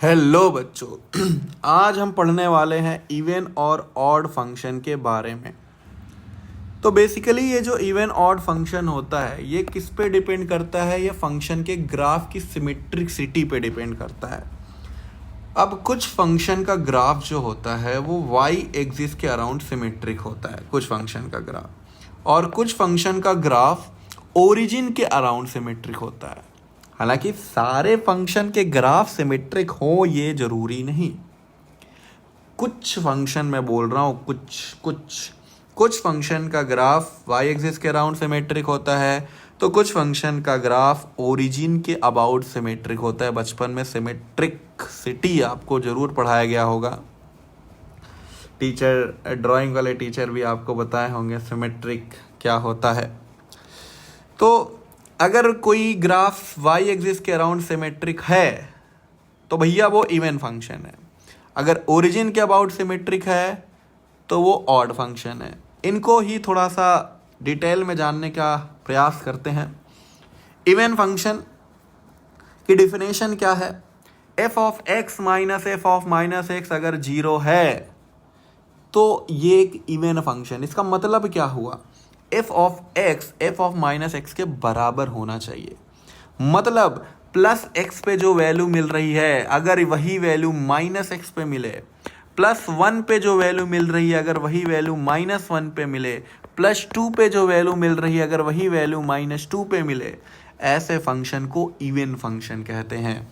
Hello बच्चों। आज हम पढ़ने वाले हैं इवन और ऑड फंक्शन के बारे में। तो बेसिकली ये जो इवन ऑड फंक्शन होता है ये किस पे डिपेंड करता है? ये फंक्शन के ग्राफ की सिमेट्रिसिटी पे डिपेंड करता है। अब कुछ फंक्शन का ग्राफ जो होता है वो वाई एक्सिस के अराउंड सिमेट्रिक होता है, कुछ फंक्शन का ग्राफ, और कुछ फंक्शन का ग्राफ ओरिजिन के अराउंड सिमेट्रिक होता है। हालांकि सारे फंक्शन के ग्राफ सिमेट्रिक हो ये जरूरी नहीं। कुछ फंक्शन मैं बोल रहा हूँ, कुछ फंक्शन का ग्राफ वाई एक्सिस के अराउंड सिमेट्रिक होता है, तो कुछ फंक्शन का ग्राफ ओरिजिन के अबाउट सिमेट्रिक होता है। बचपन में सिमेट्रिसिटी आपको जरूर पढ़ाया गया होगा, टीचर ड्राइंग वाले टीचर भी आपको बताए होंगे सिमेट्रिक क्या होता है। तो अगर कोई ग्राफ वाई एक्सिस के अराउंड सिमेट्रिक है तो भैया वो इवन फंक्शन है। अगर ओरिजिन के अबाउट सिमेट्रिक है तो वो ऑड फंक्शन है। इनको ही थोड़ा सा डिटेल में जानने का प्रयास करते हैं। इवन फंक्शन की डिफिनेशन क्या है? F of x minus F of minus x अगर जीरो है तो ये एक इवन फंक्शन। इसका मतलब क्या हुआ? F of x f of minus x के बराबर होना चाहिए। मतलब प्लस एक्स पे जो वैल्यू मिल रही है अगर वही वैल्यू माइनस एक्स पे मिले, प्लस वन पे जो वैल्यू मिल रही है अगर वही वैल्यू माइनस वन पे मिले, प्लस टू पे जो वैल्यू मिल रही है अगर वही वैल्यू माइनस टू पे मिले, ऐसे फंक्शन को इवन फंक्शन कहते हैं।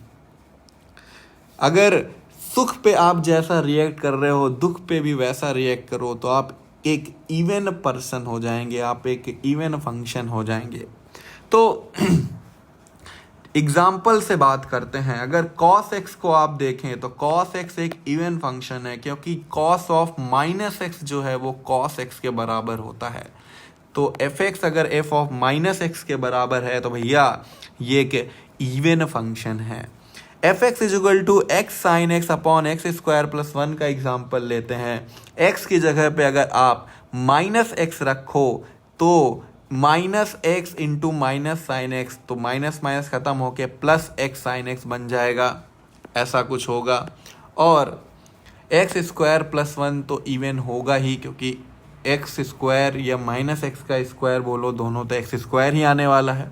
अगर सुख पे आप जैसा रिएक्ट कर रहे हो दुख पे भी वैसा रिएक्ट करो तो आप एक इवन पर्सन हो जाएंगे, आप एक इवन फंक्शन हो जाएंगे। तो एग्जाम्पल से बात करते हैं। अगर cos x को आप देखें तो cos x एक इवन फंक्शन है, क्योंकि cos ऑफ माइनस एक्स जो है वो cos x के बराबर होता है। तो fx अगर f ऑफ माइनस एक्स के बराबर है तो भैया ये एक इवन फंक्शन है। fx is equal to x sine x upon x square plus one का एग्जाम्पल लेते हैं। x की जगह पे अगर आप माइनस एक्स रखो तो minus x into minus sine x, तो माइनस माइनस खत्म होके प्लस एक्स साइन एक्स बन जाएगा, ऐसा कुछ होगा। और एक्स स्क्वायर प्लस वन तो इवन होगा ही, क्योंकि एक्स स्क्वायर या माइनस एक्स का स्क्वायर बोलो दोनों तो एक्स स्क्वायर ही आने वाला है।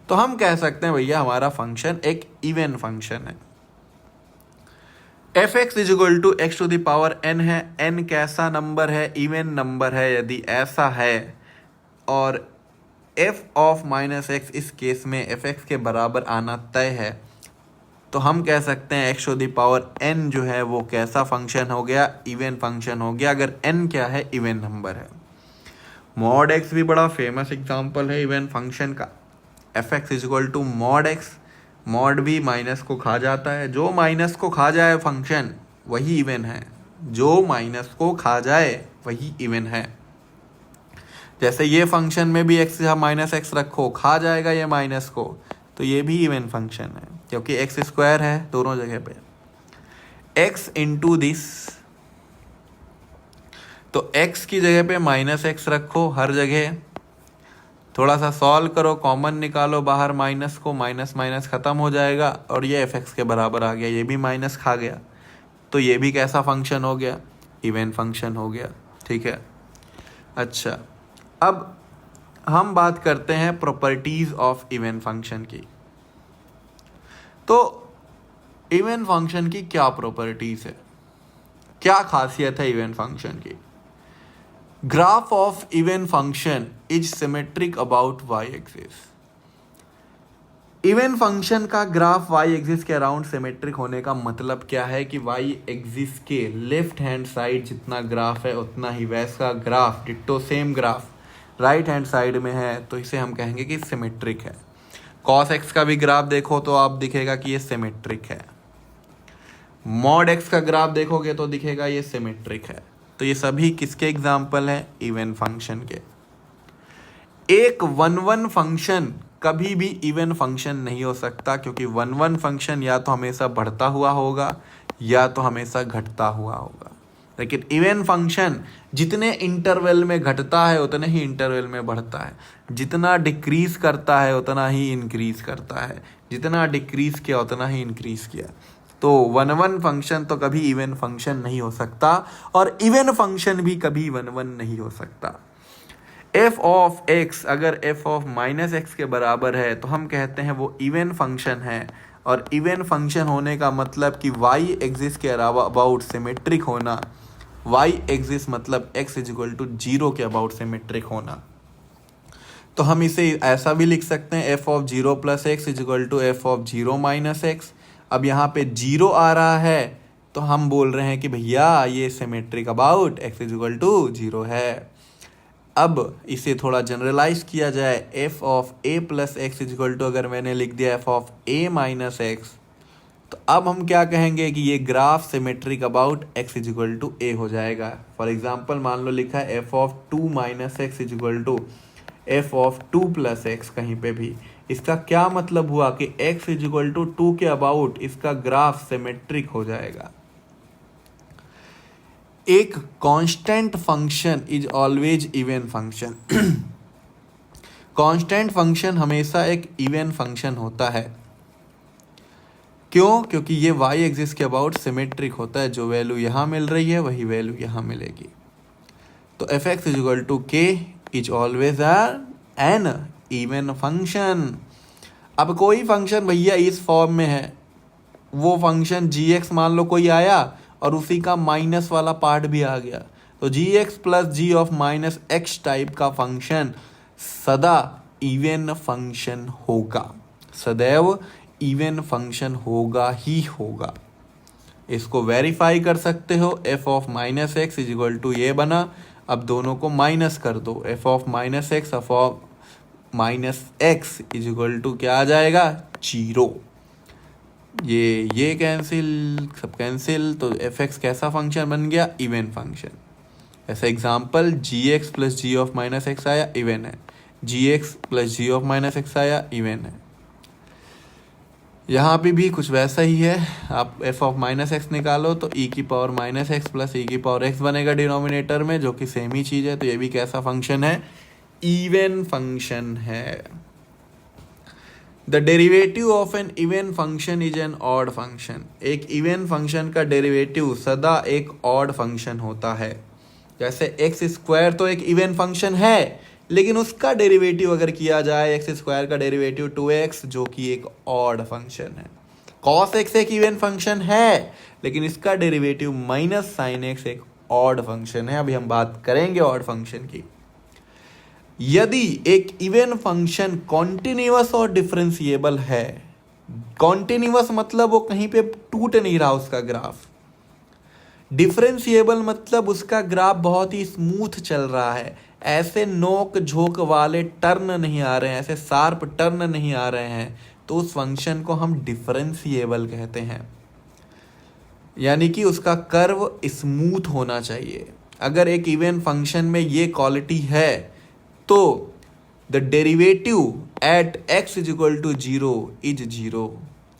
तो हम कह सकते हैं भैया हमारा फंक्शन एक इवन फंक्शन है। F x is equal to x to the power N है। एन कैसा नंबर है? इवन नंबर है। यदि ऐसा है और एफ ऑफ माइनस एक्स इस केस में एफ एक्स के बराबर आना तय है तो हम कह सकते हैं X to the power N जो है वो कैसा फंक्शन हो गया? इवन फंक्शन हो गया। अगर एन क्या है? इवन नंबर है। मॉड एक्स भी बड़ा फेमस एग्जांपल है इवन फंक्शन का। F x is equal to mod X. Mod भी माइनस को खा जाता है। जो माइनस को खा जाए फंक्शन वही इवन है। जो माइनस को खा जाए वही इवन है। जैसे ये फंक्शन में भी एक्स या माइनस एक्स रखो, खा जाएगा ये माइनस को, तो ये भी इवन फंक्शन है क्योंकि एक्स स्क्वायर है दोनों जगह पे। एक्स इंटू दिस, तो एक्स की जगह पे माइनस एक्स रखो हर जगह। थोड़ा सा सॉल्व करो, कॉमन निकालो बाहर माइनस को, माइनस माइनस खत्म हो जाएगा और ये एफ एक्स के बराबर आ गया। ये भी माइनस खा गया तो ये भी कैसा फंक्शन हो गया? इवन फंक्शन हो गया। ठीक है। अच्छा, अब हम बात करते हैं प्रॉपर्टीज ऑफ इवन फंक्शन की। तो इवन फंक्शन की क्या प्रॉपर्टीज है, क्या खासियत है इवन फंक्शन की? Graph of even function is symmetric about y axis. Even function का ग्राफ वाई एक्सिस के अराउंड सिमेट्रिक होने का मतलब क्या है कि वाई एक्सिस के लेफ्ट हैंड साइड जितना ग्राफ है उतना ही वैसा graph, ditto same graph right hand side में है, तो इसे हम कहेंगे कि सिमेट्रिक है। cos x का भी ग्राफ देखो तो आप दिखेगा कि ये सिमेट्रिक है। मॉड x का ग्राफ देखोगे तो दिखेगा ये सिमेट्रिक है। तो ये सभी किसके एग्जाम्पल हैं? इवन फंक्शन के। एक वन वन फंक्शन कभी भी इवन फंक्शन नहीं हो सकता, क्योंकि वन वन फंक्शन या तो हमेशा बढ़ता हुआ होगा या तो हमेशा घटता हुआ होगा। लेकिन इवन फंक्शन जितने इंटरवल में घटता है उतने ही इंटरवल में बढ़ता है, जितना डिक्रीज करता है उतना ही इंक्रीज करता है, जितना डिक्रीज किया उतना ही इंक्रीज किया। तो वन वन फंक्शन तो कभी इवन फंक्शन नहीं हो सकता और इवन फंक्शन भी कभी वन वन नहीं हो सकता। एफ ऑफ एक्स अगर एफ ऑफ माइनस एक्स के बराबर है तो हम कहते हैं वो इवन फंक्शन है, और इवन फंक्शन होने का मतलब कि वाई एक्सिस के अबाउट सिमेट्रिक होना। वाई एक्सिस मतलब एक्स इज इक्वल टू 0 के अबाउट सिमेट्रिक होना। तो हम इसे ऐसा भी लिख सकते हैं f of 0 plus x is equal to f of 0 minus x. अब यहाँ पे 0 आ रहा है तो हम बोल रहे हैं कि भैया ये symmetric about x is equal to 0 है। अब इसे थोड़ा जनरलाइज किया जाए, f of a plus x is equal to अगर मैंने लिख दिया f of a minus x, तो अब हम क्या कहेंगे कि ये graph symmetric about x is equal to a हो जाएगा। फॉर एग्जांपल मान लो लिखा है f of 2 minus x is equal to f of 2 plus x, कहीं पे भी इसका क्या मतलब हुआ कि x इज इक्वल टू 2 के अबाउट इसका ग्राफ सिमेट्रिक हो जाएगा। एक constant function is always even function. Constant function हमेशा एक इवन फंक्शन होता है। क्यों? क्योंकि ये y एक्सिस के अबाउट सिमेट्रिक होता है, जो वैल्यू यहाँ मिल रही है वही वैल्यू यहाँ मिलेगी। तो f x is equal to k is always an even function. अब कोई फंक्शन भैया इस फॉर्म में है, वो फंक्शन जी एक्स मान लो कोई आया और उसी का माइनस वाला पार्ट भी आ गया, तो g x plus g of minus x type का फंक्शन सदा इवन फंक्शन होगा, सदैव इवन फंक्शन होगा ही होगा। इसको वेरीफाई कर सकते हो, f of minus x is equal to ये बना। अब दोनों को माइनस कर दो, f of minus x f of minus x is equal to क्या आ जाएगा? 0। ये कैंसिल, सब कैंसिल, तो एफ एक्स कैसा फंक्शन बन गया? Even function. ऐसा example g x plus g of minus x आया, इवन है। G x plus g of minus x आया, इवन है। यहाँ पे भी कुछ वैसा ही है, आप एफ ऑफ माइनस एक्स निकालो तो ई की पावर माइनस एक्स प्लस ई की पावर एक्स बनेगा डिनोमिनेटर में, जो कि सेम ही चीज़ है। तो ये भी कैसा फंक्शन है? इवन फंक्शन है। The derivative of an even function is an odd function. एक इवन फंक्शन का डेरिवेटिव सदा एक ऑड फंक्शन होता है। जैसे एक्स स्क्वायर तो एक इवन फंक्शन है, लेकिन उसका डेरिवेटिव अगर किया जाए एक्स स्क्वायर का डेरिवेटिव 2x, जो कि एक ऑड फंक्शन है। कॉस एक्स एक इवन फंक्शन है, लेकिन इसका डेरिवेटिव माइनस साइन एक्स एक ऑड फंक्शन है। अभी हम बात करेंगे ऑड फंक्शन की। यदि एक इवन फंक्शन कॉन्टिन्यूअस और डिफरेंशिएबल है, कॉन्टिन्यूअस मतलब वो कहीं पे टूट नहीं रहा उसका ग्राफ, डिफरेंशिएबल मतलब उसका ग्राफ बहुत ही स्मूथ चल रहा है, ऐसे नोक झोंक वाले टर्न नहीं आ रहे हैं, ऐसे शार्प टर्न नहीं आ रहे हैं, तो उस फंक्शन को हम डिफरेंशिएबल कहते हैं। यानी कि उसका कर्व स्मूथ होना चाहिए। अगर एक इवन फंक्शन में ये क्वालिटी है तो the derivative at x is equal to 0 is 0,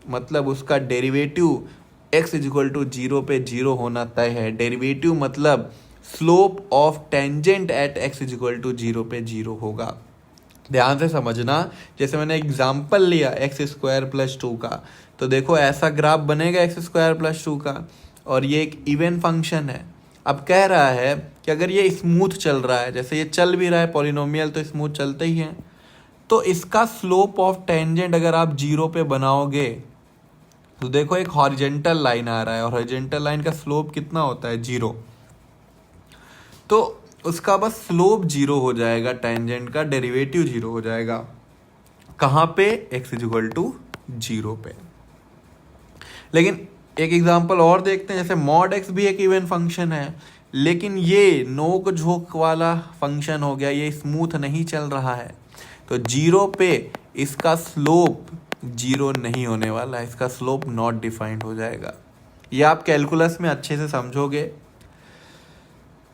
मतलब उसका derivative x is equal to 0 पे 0 होना तय है। डेरिवेटिव मतलब slope of tangent at x is equal to 0 पे 0 होगा। ध्यान से समझना, जैसे मैंने एग्जाम्पल लिया एक्स स्क्वायर प्लस 2 का, तो देखो ऐसा ग्राफ बनेगा एक्स स्क्वायर प्लस 2 का, और ये एक इवन फंक्शन है। अब कह रहा है कि अगर ये स्मूथ चल रहा है, जैसे ये चल भी रहा है, पॉलिनोमियल तो स्मूथ चलते ही हैं, तो इसका स्लोप ऑफ टेंजेंट अगर आप 0 पे बनाओगे तो देखो एक हॉरिजेंटल लाइन आ रहा है, और हॉरिजेंटल लाइन का स्लोप कितना होता है? 0। तो उसका बस स्लोप 0 हो जाएगा, टेंजेंट का डेरिवेटिव 0 हो जाएगा। कहाँ पे? x इज इक्वल टू 0 पे। लेकिन एक एग्जांपल और देखते हैं, जैसे मॉड x भी एक इवन फंक्शन है, लेकिन ये नोक झोंक वाला फंक्शन हो गया, ये स्मूथ नहीं चल रहा है, तो 0 पे इसका स्लोप 0 नहीं होने वाला है, इसका स्लोप नॉट डिफाइंड हो जाएगा। ये आप कैलकुलस में अच्छे से समझोगे।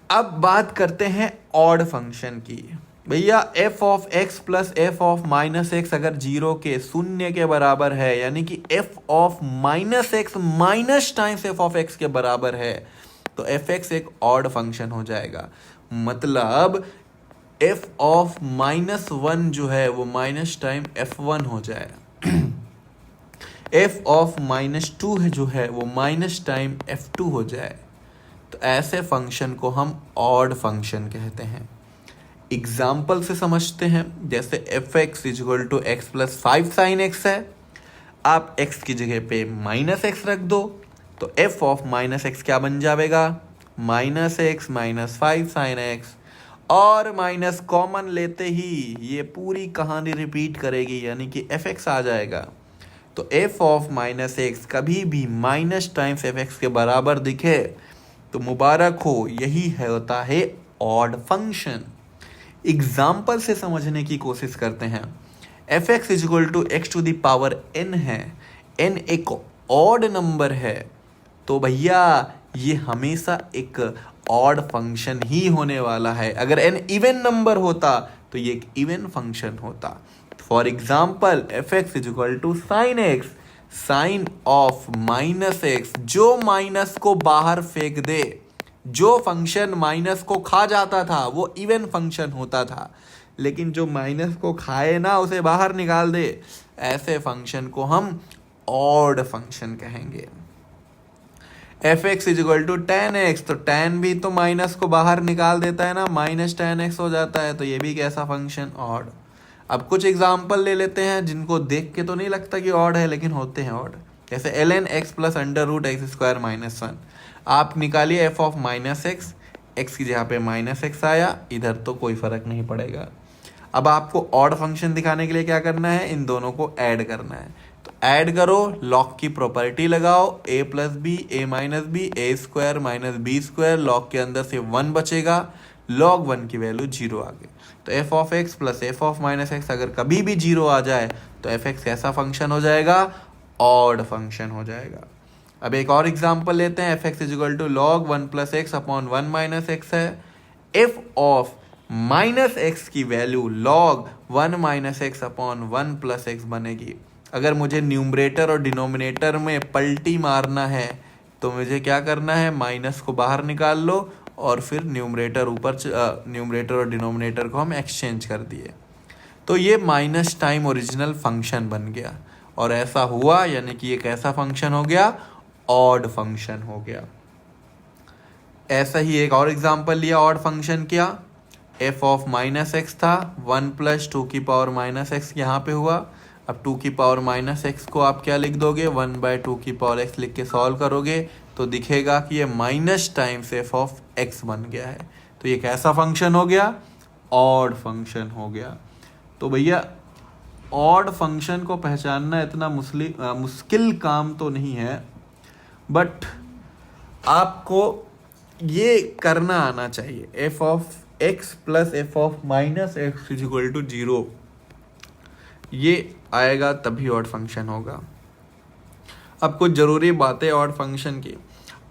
अब बात करते हैं ऑड फंक्शन की। भैया F of x plus f of minus x अगर 0 के शून्य के बराबर है, यानी कि F of minus x minus times F of x के बराबर है, तो एफ एक्स एक ऑड फंक्शन हो जाएगा। मतलब एफ ऑफ -1 जो है वो माइनस टाइम F1 हो जाएगा। एफ ऑफ -2 है जो है वो माइनस टाइम f2 हो जाए, तो ऐसे फंक्शन को हम ऑड फंक्शन कहते हैं। एग्जाम्पल से समझते हैं, जैसे f x equal to x plus 5 sine x है, आप x की जगह पे -x रख दो, तो f ऑफ -x क्या बन जाएगा, -x माइनस 5 साइन एक्स, और माइनस कॉमन लेते ही ये पूरी कहानी रिपीट करेगी, यानी कि fx आ जाएगा। तो f ऑफ -x कभी भी माइनस टाइम्स fx के बराबर दिखे तो मुबारक हो, यही है होता है ऑड फंक्शन। एग्जाम्पल से समझने की कोशिश करते हैं। F x equal to x to the power n है, n एक ऑड नंबर है, तो भैया ये हमेशा एक ऑड फंक्शन ही होने वाला है। अगर n इवन नंबर होता तो ये एक इवन फंक्शन होता। For example f x equal to sine x, sine of -x, जो माइनस को बाहर फेंक दे, जो फंक्शन माइनस को खा जाता था वो इवन फंक्शन होता था, लेकिन जो माइनस को खाए ना उसे बाहर निकाल दे, ऐसे फंक्शन को हम ऑड फंक्शन कहेंगे। F x equal to tan x, तो tan भी तो माइनस को बाहर निकाल देता है ना, माइनस tan x हो जाता है, तो ये भी कैसा फंक्शन, ऑड। अब कुछ एग्जाम्पल ले लेते हैं जिनको देख के तो नहीं लगता कि ऑड है, लेकिन होते हैं ऑड। जैसे ln x plus under root x square -1, आप निकालिए f ऑफ -x, x की जगह पे -x आया, इधर तो कोई फर्क नहीं पड़ेगा। अब आपको ऑड फंक्शन दिखाने के लिए क्या करना है, इन दोनों को ऐड करना है, तो ऐड करो, लॉग की प्रॉपर्टी लगाओ, a plus b a minus b a square minus b square, log के अंदर से 1 बचेगा, log 1 की वैल्यू 0 आ गई, तो f of x plus f of -x अगर कभी भी 0 आ जाए तो f x कैसा फंक्शन हो जाएगा, ऑड फंक्शन हो जाएगा। अब एक और एग्जांपल लेते हैं, f x equal to log 1 plus x upon 1 minus x है, एफ ऑफ -x की value log 1 minus x upon 1 plus x बनेगी। अगर मुझे न्यूमरेटर और डिनोमिनेटर में पलटी मारना है तो मुझे क्या करना है, माइनस को बाहर निकाल लो और फिर न्यूमरेटर और डिनोमिनेटर को हम एक्सचेंज कर दिए, तो ये माइनस टाइम ओरिजिनल फंक्शन बन गया, और ऐसा हुआ यानी कि ये कैसा फंक्शन हो गया, ऑड फंक्शन हो गया। ऐसा ही एक और एग्जांपल लिया ऑड फंक्शन, क्या, f ऑफ -x था, 1 प्लस 2 की पावर -x यहाँ पे हुआ। अब 2 की पावर -x को आप क्या लिख दोगे, 1/2 की पावर x लिख के सॉल्व करोगे तो दिखेगा कि ये minus times f of x बन गया है, तो ये कैसा फंक्शन हो गया, ऑड फंक्शन हो गया। तो भैया ऑड फंक्शन को पहचानना इतना मुश्किल काम तो नहीं है, बट आपको ये करना आना चाहिए, f of x plus f of -x equal to 0, ये आएगा तभी ऑड फंक्शन होगा। अब कुछ ज़रूरी बातें ऑड फंक्शन की।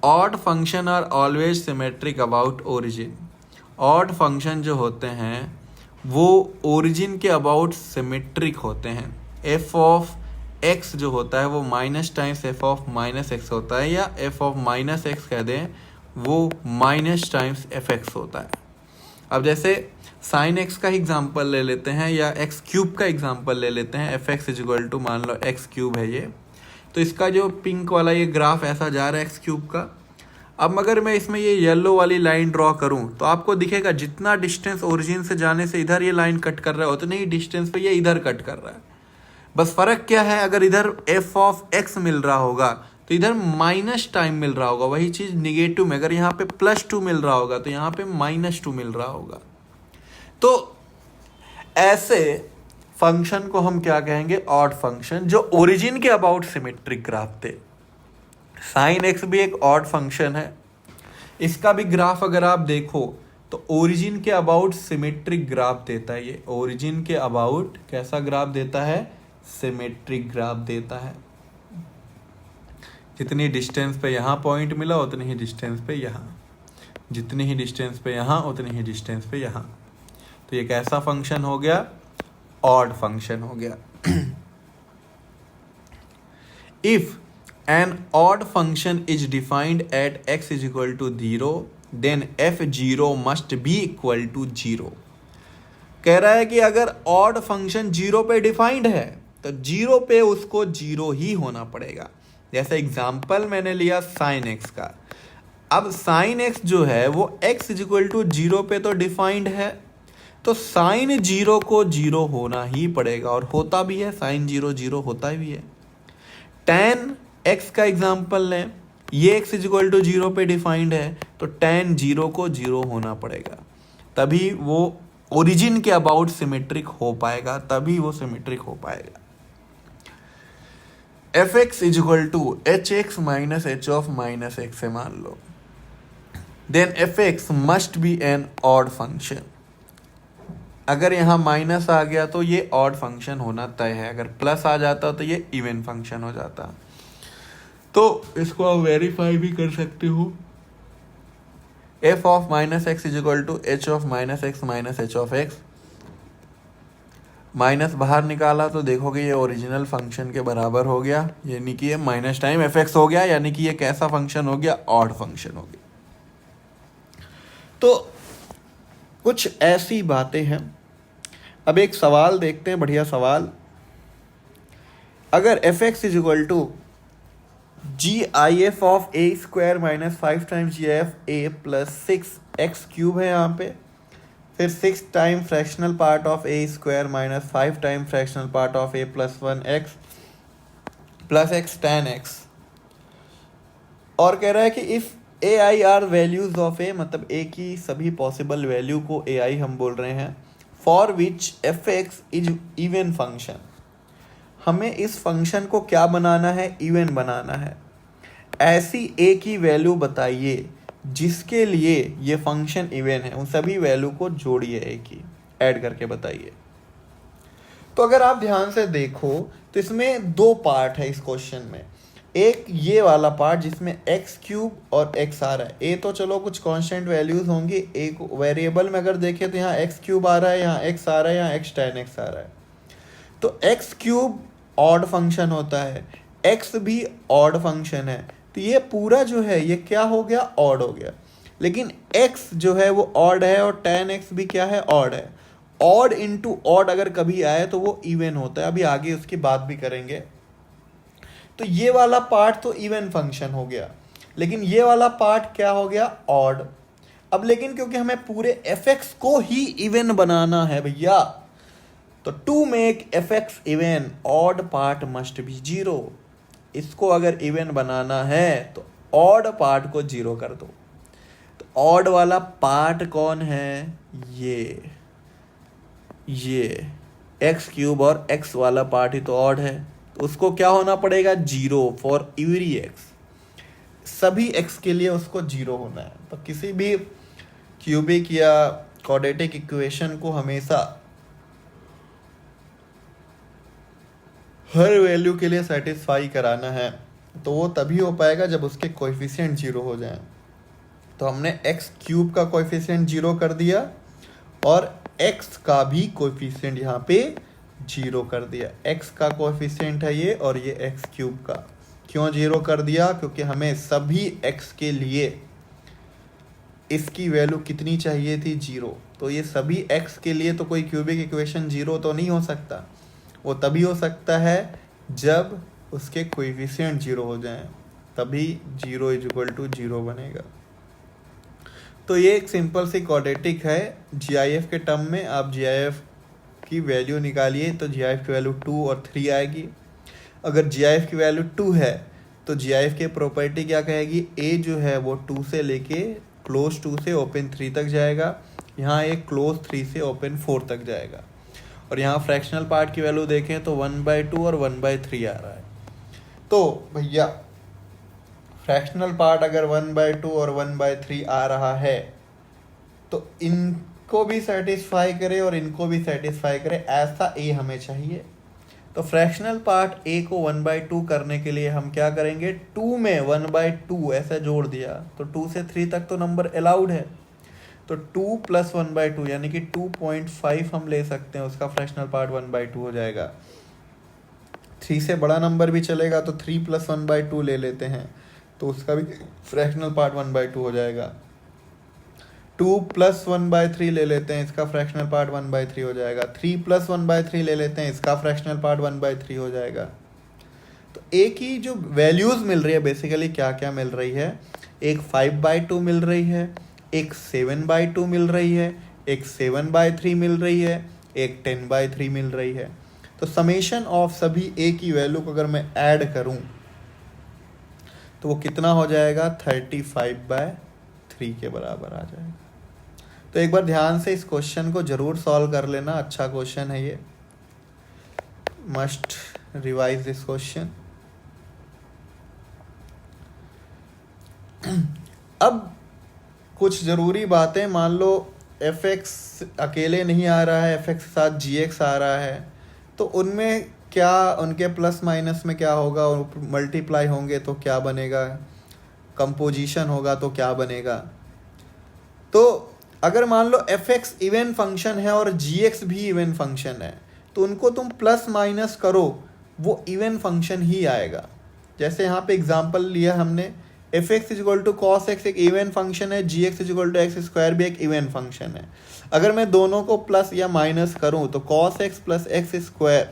Odd function are always symmetric about origin. Odd function जो होते हैं वो ओरिजिन के अबाउट सिमेट्रिक होते हैं। एफ ऑफ एक्स जो होता है वो minus times F of -x होता है, या एफ ऑफ -x कह दें वो माइनस टाइम्स एफ एक्स होता है। अब जैसे साइन एक्स का एग्जांपल ले लेते हैं, या एक्स क्यूब का एग्जांपल ले लेते हैं, एफ एक्स इजल टू मान लो एक्स क्यूब है ये, तो इसका जो पिंक वाला ये ग्राफ ऐसा जा रहा है एक्स क्यूब का। अब अगर मैं इसमें ये येलो वाली लाइन ड्रॉ करूं तो आपको दिखेगा जितना डिस्टेंस ओरिजिन से जाने से इधर ये लाइन कट कर रहा है उतने ही डिस्टेंस पे ये इधर कट कर रहा है। बस फर्क क्या है, अगर इधर एफ ऑफ एक्स मिल रहा होगा तो इधर माइनस टाइम मिल रहा होगा, वही चीज निगेटिव में अगर यहाँ पे +2 मिल रहा होगा तो यहाँ पे -2 मिल रहा होगा। तो ऐसे फंक्शन को हम क्या कहेंगे, ऑड फंक्शन, जो ओरिजिन के अबाउट सिमेट्रिक ग्राफ थे। साइन एक्स भी एक ऑड फंक्शन है, इसका भी ग्राफ अगर आप देखो तो ओरिजिन के अबाउट सिमेट्रिक ग्राफ देता है। ये ओरिजिन के अबाउट कैसा ग्राफ देता है, सिमेट्रिक ग्राफ देता है। जितनी डिस्टेंस पे यहाँ पॉइंट मिला उतनी ही डिस्टेंस पे यहाँ, जितनी ही डिस्टेंस पे यहाँ उतनी ही डिस्टेंस पे यहाँ, तो ये कैसा फंक्शन हो गया, ऑड फंक्शन हो गया। If an odd function is defined at x is equal to 0 then f0 must be equal to 0। कह रहा है कि अगर ऑड फंक्शन 0 पे डिफाइंड है तो 0 पे उसको 0 ही होना पड़ेगा। जैसे एग्जाम्पल मैंने लिया साइन एक्स का। अब साइन एक्स जो है वो x इजिक्वल टू 0 पे तो डिफाइंड है, तो साइन 0 को 0 होना ही पड़ेगा, और होता भी है, साइन 0 0 होता भी है। tan x का एग्जाम्पल लें, ये x इजिक्वल टू 0 पे डिफाइंड है, तो tan 0 को 0 होना पड़ेगा, तभी वो ओरिजिन के अबाउट सिमेट्रिक हो पाएगा, तभी वो सिमेट्रिक हो पाएगा। F x is equal to h x minus h of minus x से मान लो, then f x must be an odd function. अगर यहाँ माइनस आ गया तो ये ऑड फंक्शन होना तय है, अगर प्लस आ जाता तो ये इवन फंक्शन हो जाता। तो इसको आप वेरीफाई भी कर सकते हो। F of minus x is equal to h of minus x minus h of x. Minus बाहर निकाला तो देखोगे ये ओरिजिनल फंक्शन के बराबर हो गया, यानी कि ये माइनस टाइम एफ एक्स हो गया, यानी कि ये कैसा फंक्शन हो गया, ऑड फंक्शन हो गया। तो कुछ ऐसी बातें हैं। अब एक सवाल देखते हैं, बढ़िया सवाल। अगर f x is equal to g i f of a square minus 5 times g i f a plus 6x cube है यहाँ पे, फिर 6 time fractional part of a square minus 5 time fractional part of a plus 1x plus x tan x, और कह रहा है कि if a i r values of a, मतलब ए की सभी पॉसिबल वैल्यू को ए आई हम बोल रहे हैं, for which F x is even function. हमें इस फंक्शन को क्या बनाना है, इवन बनाना है। ऐसी ए की वैल्यू बताइए जिसके लिए ये फंक्शन इवन है, उन सभी वैल्यू को जोड़िए ए की, ऐड करके बताइए। तो अगर आप ध्यान से देखो तो इसमें दो पार्ट है इस क्वेश्चन में। एक ये वाला पार्ट जिसमें एक्स क्यूब और एक्स आ रहा है। ए तो चलो कुछ कांस्टेंट वैल्यूज होंगी, एक वेरिएबल में अगर देखें तो यहाँ एक्स क्यूब आ रहा है, यहाँ एक्स आ रहा है, यहाँ एक्स tan x आ रहा है। तो एक्स क्यूब ऑड फंक्शन होता है, एक्स भी ऑड फंक्शन है, तो ये पूरा जो है ये क्या हो गया, ऑड हो गया। लेकिन एक्स जो है वो ऑड है और tan x भी क्या है, ऑड है। ऑड इंटू ऑड अगर कभी आए तो वो इवन होता है, अभी आगे उसकी बात भी करेंगे। तो ये वाला पार्ट तो इवन फंक्शन हो गया, लेकिन ये वाला पार्ट क्या हो गया, ऑड। अब लेकिन क्योंकि हमें पूरे एफ एक्स को ही इवन बनाना है भैया, तो to make f x even odd part must be 0। इसको अगर इवन बनाना है तो ऑड पार्ट को 0 कर दो। तो ऑड वाला पार्ट कौन है, ये एक्स क्यूब और एक्स वाला पार्ट ही तो ऑड है, तो उसको क्या होना पड़ेगा, 0 फॉर एवरी एक्स। सभी एक्स के लिए उसको 0 होना है। तो किसी भी क्यूबिक या क्वाड्रेटिक इक्वेशन को हमेशा हर वैल्यू के लिए सेटिस्फाई कराना है, तो वो तभी हो पाएगा जब उसके कोएफिशिएंट 0 हो जाएं। तो हमने एक्स क्यूब का कोएफिशिएंट 0 कर दिया और एक्स का भी कोएफिशिएंट यहाँ पे 0 कर दिया। एक्स का कोएफिशिएंट है ये, और ये एक्स क्यूब का। क्यों 0 कर दिया, क्योंकि हमें सभी एक्स के लिए इसकी वैल्यू कितनी चाहिए थी, 0। तो ये सभी एक्स के लिए तो कोई क्यूबिक इक्वेशन 0 तो नहीं हो सकता, वो तभी हो सकता है जब उसके कोएफिशिएंट 0 हो जाएं, तभी 0 इज इक्वल टू 0 बनेगा। तो ये एक सिंपल सी क्वाड्रेटिक है। जीआईएफ के टर्म में आप जीआईएफ की वैल्यू निकालिए, तो जीआईएफ की वैल्यू 2 और 3 आएगी। अगर जीआईएफ की वैल्यू 2 है तो जीआईएफ की प्रॉपर्टी क्या कहेगी, ए जो है वो 2 से लेके क्लोज 2 से ओपन 3 तक जाएगा, यहाँ एक क्लोज 3 से ओपन 4 तक जाएगा। और यहाँ फ्रैक्शनल पार्ट की वैल्यू देखें तो 1/2 और 1/3 आ रहा है। तो भैया फ्रैक्शनल पार्ट अगर 1/2 और 1/3 आ रहा है तो इनको भी सेटिस्फाई करे और इनको भी सेटिस्फाई करे, ऐसा ए हमें चाहिए। तो फ्रैक्शनल पार्ट ए को 1/2 करने के लिए हम क्या करेंगे, 2 में 1/2 ऐसा जोड़ दिया, तो 2 से 3 तक तो नंबर अलाउड है, तो 2 + 1/2 यानी कि 2.5 हम ले सकते हैं, उसका फ्रैक्शनल पार्ट 1/2 हो जाएगा। 3 से बड़ा नंबर भी चलेगा तो 3 + 1/2 ले लेते हैं, तो उसका भी फ्रैक्शनल पार्ट 1/2 हो जाएगा। 2 प्लस 1/3 ले लेते हैं, इसका फ्रैक्शनल पार्ट 1/3 हो जाएगा। 3 प्लस 1/3 ले लेते हैं, इसका फ्रैक्शनल पार्ट 1/3 हो जाएगा। तो एक ही जो वैल्यूज़ मिल रही है बेसिकली क्या क्या मिल रही है, एक 5/2 मिल रही है, एक 7/2 मिल रही है, एक 7/3 मिल रही है, एक 10/3 मिल रही है। तो समेशन ऑफ सभी ए की वैल्यू को अगर मैं ऐड करूं तो वो कितना हो जाएगा, 35/3 के बराबर आ जाएगा। तो एक बार ध्यान से इस क्वेश्चन को जरूर सॉल्व कर लेना, अच्छा क्वेश्चन है ये, मस्ट रिवाइज दिस क्वेश्चन। अब कुछ ज़रूरी बातें, मान लो एफ एक्स अकेले नहीं आ रहा है, एफ एक्स के साथ जी एक्स आ रहा है, तो उनमें क्या, उनके प्लस माइनस में क्या होगा, मल्टीप्लाई होंगे तो क्या बनेगा, कंपोजिशन होगा तो क्या बनेगा। तो अगर मान लो एफ एक्स इवन फंक्शन है और जी एक्स भी इवन फंक्शन है, तो उनको तुम प्लस माइनस करो वो इवन फंक्शन ही आएगा। जैसे यहाँ पे एग्जांपल लिया हमने, f x is equal to cos x एक इवन फंक्शन है, g x is equal to x square भी एक इवन फंक्शन है। अगर मैं दोनों को प्लस या माइनस करूं तो cos x plus x square,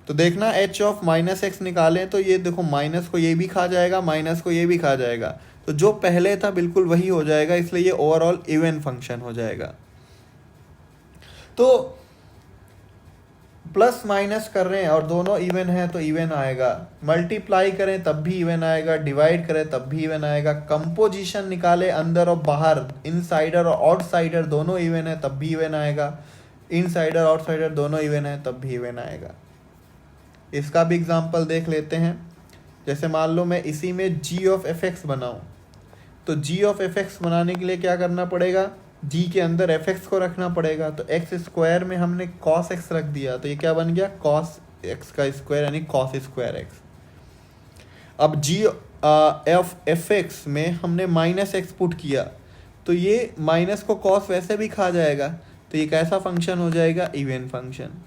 तो देखना एच ऑफ माइनस एक्स निकालें तो ये देखो माइनस को ये भी खा जाएगा, माइनस को ये भी खा जाएगा, तो जो पहले था बिल्कुल वही हो जाएगा, इसलिए ये ओवरऑल इवन फंक्शन हो जाएगा। तो प्लस माइनस कर रहे हैं और दोनों इवन है तो इवन आएगा, मल्टीप्लाई करें तब भी इवन आएगा, डिवाइड करें तब भी इवन आएगा, कंपोजिशन निकाले अंदर और बाहर, इनसाइडर और आउटसाइडर दोनों इवन है तब भी इवन आएगा, इनसाइडर आउटसाइडर दोनों इवन है तब भी इवन आएगा। इसका भी एग्जांपल देख लेते हैं। जैसे मान लो मैं इसी में जी ऑफ एफ एक्स बनाऊँ, तो जी ऑफ एफ एक्स बनाने के लिए क्या करना पड़ेगा, जी के अंदर एफ एक्स को रखना पड़ेगा। तो एक्स स्क्वायर में हमने कॉस एक्स रख दिया, तो ये क्या बन गया, कॉस एक्स का स्क्वायर यानी कॉस स्क्वायर एक्स। अब जी एफ एक्स में हमने माइनस एक्स पुट किया, तो ये माइनस को कॉस वैसे भी खा जाएगा, तो ये कैसा फंक्शन हो जाएगा, इवन फंक्शन।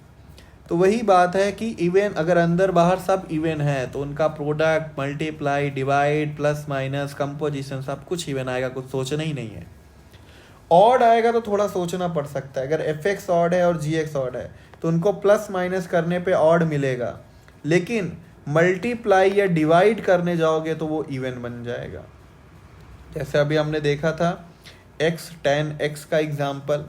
तो वही बात है कि इवन अगर अंदर बाहर सब इवन है तो उनका product, multiply, divide, plus minus, composition सब कुछ इवन आएगा, कुछ सोचना ही नहीं है। ऑड आएगा तो थोड़ा सोचना पड़ सकता है, अगर एफ एक्स ऑड है और जी एक्स ऑड है तो उनको प्लस माइनस करने पे ऑड मिलेगा, लेकिन मल्टीप्लाई या डिवाइड करने जाओगे तो वो इवन बन जाएगा। जैसे अभी हमने देखा था x tan x का एग्जाम्पल,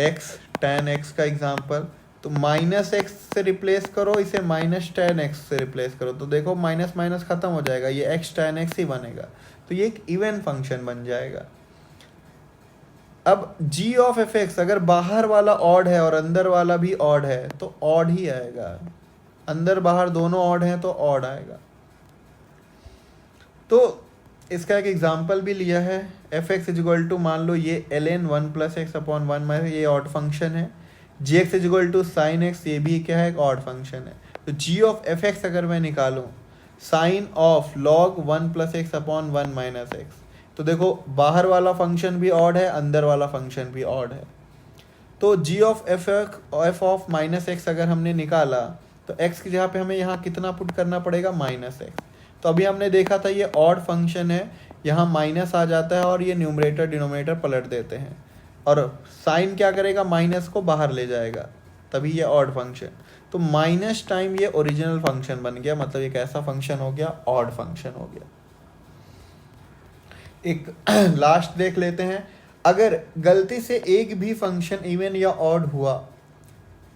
x tan x का एग्जाम्पल, तो माइनस एक्स से रिप्लेस करो, इसे माइनस tan x से रिप्लेस करो, तो देखो माइनस माइनस खत्म हो जाएगा, ये x tan x ही बनेगा, तो ये एक इवन फंक्शन बन जाएगा। अब g ऑफ एफ एक्स अगर बाहर वाला ऑड है और अंदर वाला भी ऑड है तो ऑड ही आएगा, अंदर बाहर दोनों ऑड हैं तो ऑड आएगा। तो इसका एक एग्जांपल भी लिया है, F x is equal to, मान लो ये ln 1 plus x upon 1 minus, ये ऑड फंक्शन है, g x is equal to sine x, ये भी क्या है, एक ऑड फंक्शन है। तो जी ऑफ एफ एक्स अगर मैं निकालूं, sine of log 1 plus x upon 1 minus x, तो देखो बाहर वाला फंक्शन भी ऑड है, अंदर वाला फंक्शन भी ऑड है। तो g of f of minus x अगर हमने निकाला तो एक्स की जगह पे हमें यहाँ कितना पुट करना पड़ेगा, माइनस एक्स। तो अभी हमने देखा था ये ऑड फंक्शन है, यहाँ माइनस आ जाता है और ये न्यूमरेटर डिनोमिनेटर पलट देते हैं, और साइन क्या करेगा, माइनस को बाहर ले जाएगा, तभी ये ऑड फंक्शन। तो माइनस टाइम ये ओरिजिनल फंक्शन बन गया, मतलब ये कैसा फंक्शन हो गया, ऑड फंक्शन हो गया। एक लास्ट देख लेते हैं, अगर गलती से एक भी फंक्शन इवन या ऑड हुआ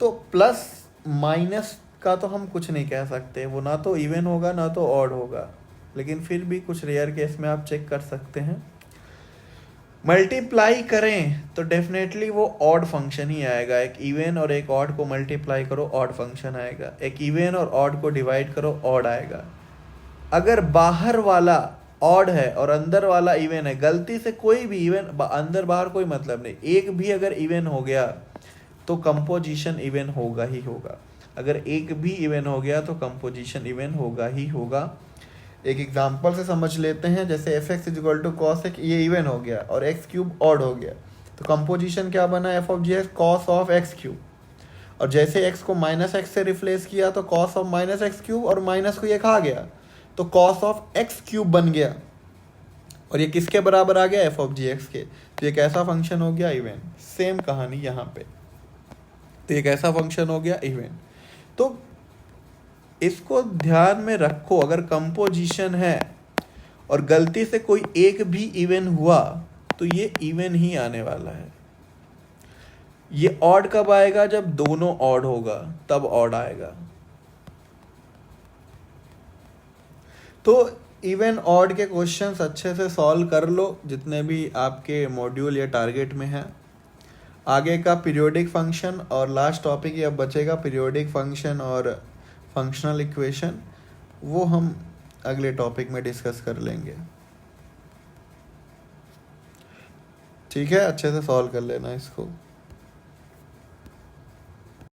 तो प्लस माइनस का तो हम कुछ नहीं कह सकते, वो ना तो इवन होगा ना तो ऑड होगा, लेकिन फिर भी कुछ रेयर केस में आप चेक कर सकते हैं। मल्टीप्लाई करें तो डेफिनेटली वो ऑड फंक्शन ही आएगा, एक इवन और एक ऑड को मल्टीप्लाई करो ऑड फंक्शन आएगा, एक इवन और ऑड को डिवाइड करो ऑड आएगा। अगर बाहर वाला ऑड है और अंदर वाला इवन है, गलती से कोई भी इवन, अंदर बाहर कोई मतलब नहीं, एक भी अगर इवन हो गया तो कंपोजिशन इवन होगा ही होगा, अगर एक भी इवन हो गया तो कंपोजिशन इवन होगा ही होगा। एक एग्जांपल से समझ लेते हैं, जैसे f x is equal to cos x, ये इवन हो गया और एक्स क्यूब ऑड हो गया, तो कंपोजिशन क्या बना, f of g x cos of x cube, और जैसे एक्स को माइनस एक्स से रिप्लेस किया तो cos of minus x cube, और माइनस को ये खा गया तो कॉस ऑफ एक्स क्यूब बन गया। और ये किसके बराबर आ गया, एफ ऑफ जी एक्स के। तो ये कैसा फंक्शन हो गया, इवन। सेम कहानी यहाँ पे, तो ये कैसा फंक्शन हो गया, इवन। तो इसको ध्यान में रखो, अगर कंपोजिशन है और गलती से कोई एक भी इवन हुआ तो ये इवन ही आने वाला है। ये ऑड कब आएगा, जब दोनों ऑड होगा तब ऑड आएगा। तो इवन ऑड के क्वेश्चंस अच्छे से सॉल्व कर लो जितने भी आपके मॉड्यूल या टारगेट में हैं। आगे का पीरियोडिक फंक्शन और लास्ट टॉपिक ये अब बचेगा, पीरियोडिक फंक्शन और फंक्शनल इक्वेशन, वो हम अगले टॉपिक में डिस्कस कर लेंगे। ठीक है, अच्छे से सॉल्व कर लेना इसको।